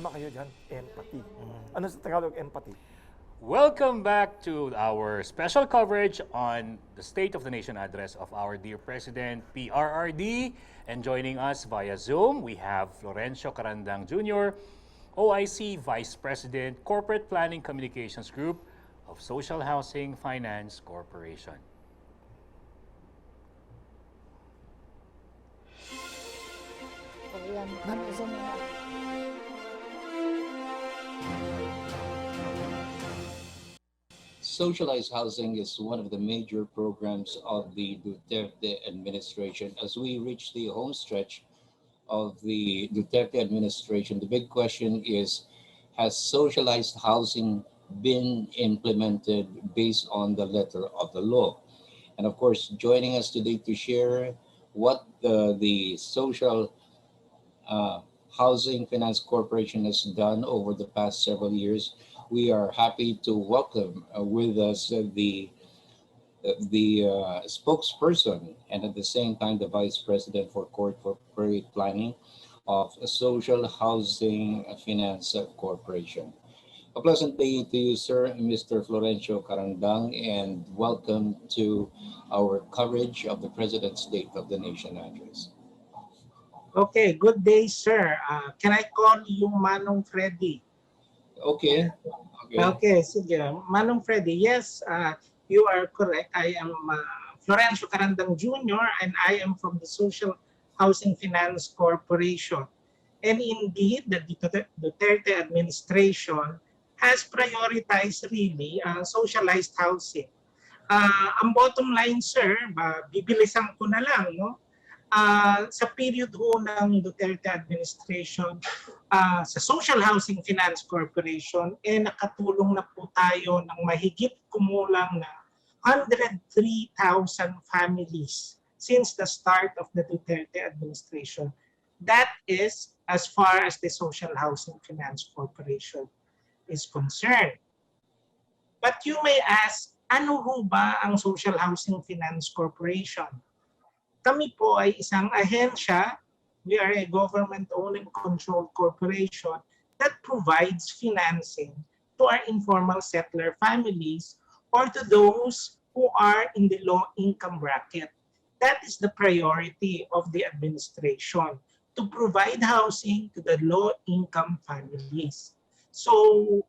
Tama kayo dyan, empathy. Ano sa Tagalog empathy? Welcome back to our special coverage on the State of the Nation address of our dear President, PRRD. And joining us via Zoom, we have Florencio Carandang Jr., OIC Vice President, Corporate Planning Communications Group of Social Housing Finance Corporation. Socialized housing is one of the major programs of the Duterte administration. As we reach the home stretch of the Duterte administration, the big question is, has socialized housing been implemented based on the letter of the law? And of course, joining us today to share what the social Housing Finance Corporation has done over the past several years, we are happy to welcome with us the spokesperson and at the same time the Vice President for Corporate Planning of Social Housing Finance Corporation. A pleasant day to you, sir, Mr. Florencio Carandang, and welcome to our coverage of the President's State of the Nation address. Okay, good day, sir. Can I call you Manong Freddie? Okay. Okay, sige. Manong Freddie, yes, you are correct. I am Florencio Carandang Jr. and I am from the Social Housing Finance Corporation. And indeed, the Duterte administration has prioritized really socialized housing. Ang bottom line, sir, bibilisan ko na lang, no? Sa period ho ng Duterte administration, sa Social Housing Finance Corporation, nakatulong na po tayo ng mahigit kumulang na 103,000 families since the start of the Duterte administration. That is as far as the Social Housing Finance Corporation is concerned. But you may ask, ano ho ba ang Social Housing Finance Corporation? Kami po ay isang ahensya. We are a government-owned and controlled corporation that provides financing to our informal settler families or to those who are in the low income bracket. That is the priority of the administration, to provide housing to the low income families. So,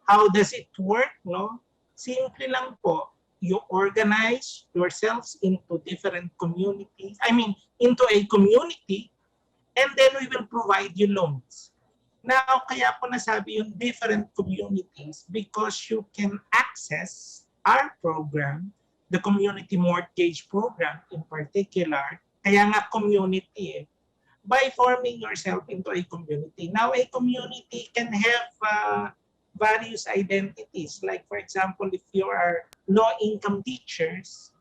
how does it work? No? Simple lang po. You organize yourselves into different communities, into a community, and then we will provide you loans. Now, kaya po nasabi yung different communities because you can access our program, the community mortgage program in particular, kaya nga community by forming yourself into a community. Now, a community can have various identities. Like for example, if you are low-income teachers,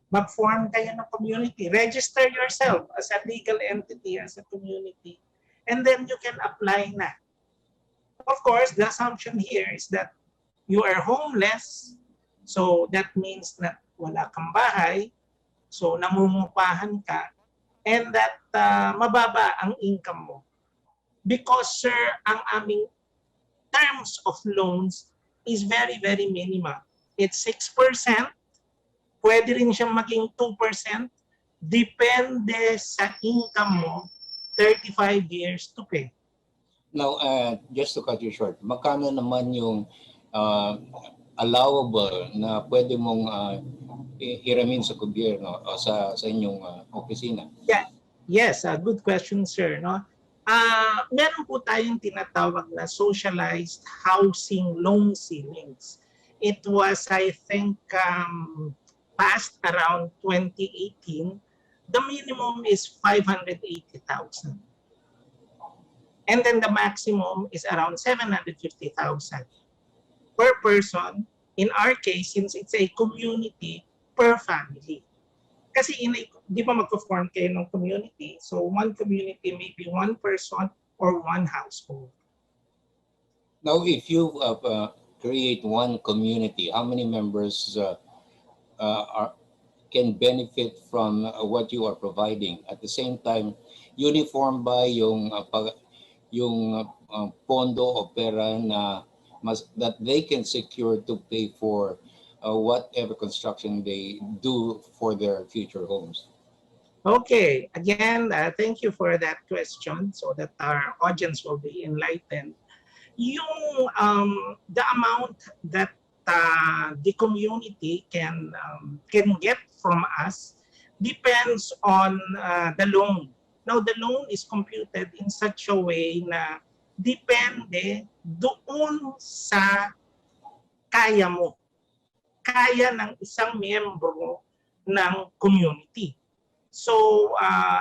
mag-form kayo ng community. Register yourself as a legal entity, as a community. And then you can apply na. Of course, the assumption here is that you are homeless. So that means that wala kang bahay. So namumupahan ka. And that mababa ang income mo. Because, sir, ang aming terms of loans is very, very minimal. It's 6%. Pwede rin siyang maging 2%. Depende sa income mo, 35 years to pay. Now, just to cut you short, magkano naman yung allowable na pwede mong hiramin sa gobyerno o sa inyong opisina? Yeah. Yes, good question, sir. No? Meron po tayong tinatawag na socialized housing loan ceilings. It was, I think, passed around 2018. The minimum is 580,000. And then the maximum is around 750,000 per person. In our case, since it's a community, per family. Kasi di ba magpo-form kayo ng community? So one community may be one person or one household. Now, if you create one community, how many members can benefit from what you are providing? At the same time, uniform ba yung yung pondo o pera na that they can secure to pay for whatever construction they do for their future homes? Okay, again, thank you for that question so that our audience will be enlightened. Yung the amount that the community can get from us depends on the loan. Now, the loan is computed in such a way na depende doon sa kaya mo. Kaya ng isang miyembro ng community. So,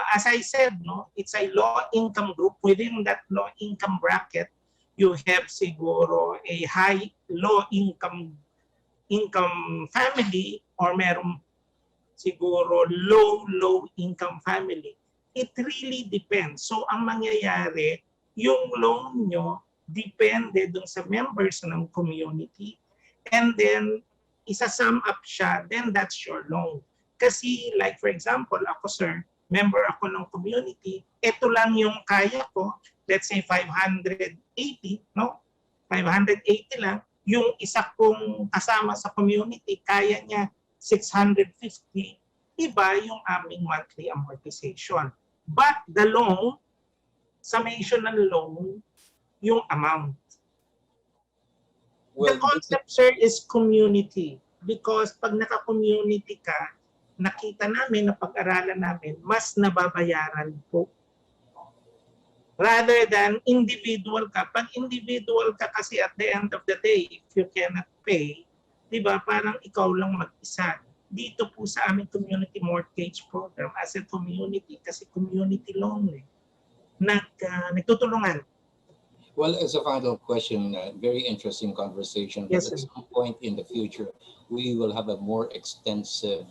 as I said, no, it's a low-income group. Within that low-income bracket, you have siguro a high low-income family or meron siguro low-income family. It really depends. So, ang mangyayari, yung loan nyo depende dun sa members ng community, and then isa-sum up siya, then that's your loan. Kasi like for example, ako sir, member ako ng community, ito lang yung kaya ko, let's say 580, no? 580 lang. Yung isa kong kasama sa community, kaya niya 650, iba yung aming monthly amortization. But the loan, summation ng loan, yung amount. Well, the concept, sir, is community. Because pag naka-community ka, nakita namin na pag-aralan namin, mas nababayaran po. Rather than individual ka. Pag individual ka kasi at the end of the day, if you cannot pay, di ba, parang ikaw lang mag-isa. Dito po sa aming community mortgage program, as a community, kasi community loan eh, nagtutulungan. Well, as a final question, very interesting conversation. But Yes, at sir. some point in the future, we will have a more extensive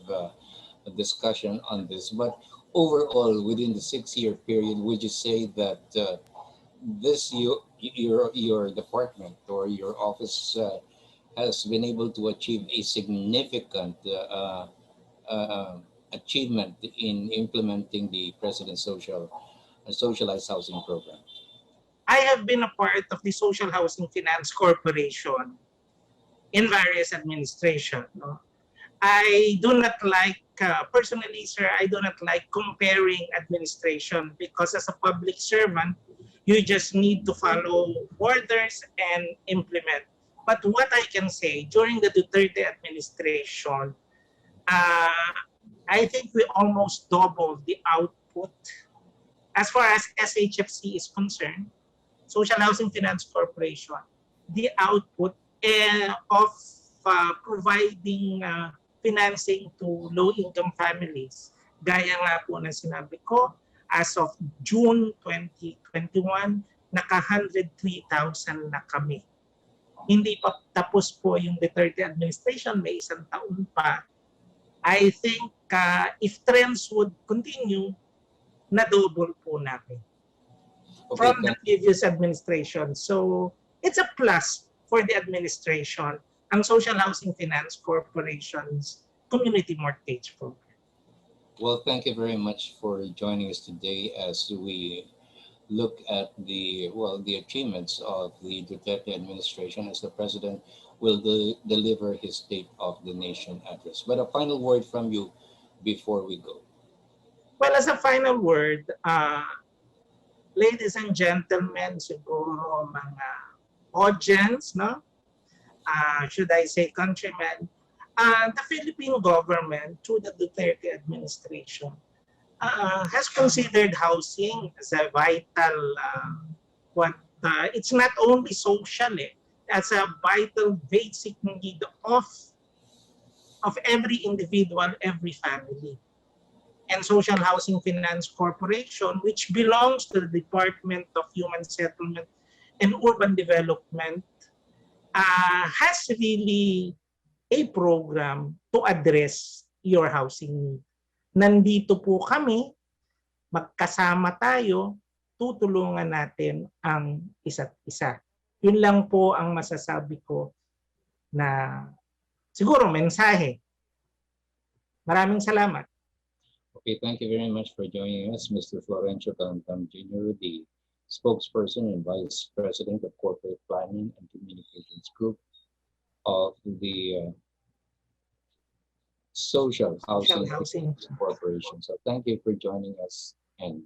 discussion on this. But overall, within the 6-year period, would you say that your department or your office has been able to achieve a significant achievement in implementing the President's socialized housing program? I have been a part of the Social Housing Finance Corporation in various administrations. No? I do not like, personally, sir, I do not like comparing administration because as a public servant, you just need to follow orders and implement. But what I can say, during the Duterte administration, I think we almost doubled the output. As far as SHFC is concerned, Social Housing Finance Corporation, the output of providing financing to low-income families. Gaya nga po na sinabi ko, as of June 2021, naka 103,000 na kami. Hindi pa tapos po yung Duterte administration, may isang taon pa. I think if trends would continue, na-double po namin. Okay, From the previous administration. So it's a plus for the administration ang Social Housing Finance Corporation's Community Mortgage Program. Well, thank you very much for joining us today as we look at the achievements of the Duterte administration as the President will deliver his State of the Nation address. But a final word from you before we go. Well, as a final word, ladies and gentlemen, siguro mga audience, no? Should I say countrymen, the Philippine government through the Duterte administration has considered housing as a vital, it's not only social, as a vital basic need of every individual, every family. And Social Housing Finance Corporation, which belongs to the Department of Human Settlement and Urban Development, has really a program to address your housing need. Nandito po kami, magkasama tayo, tutulungan natin ang isa't isa. Yun lang po ang masasabi ko na siguro mensahe. Maraming salamat. Okay, thank you very much for joining us, Mr. Florencio Carandang Jr., the spokesperson and Vice President of Corporate Planning and Communications Group of the Social Social Housing housing. Corporation. So thank you for joining us, and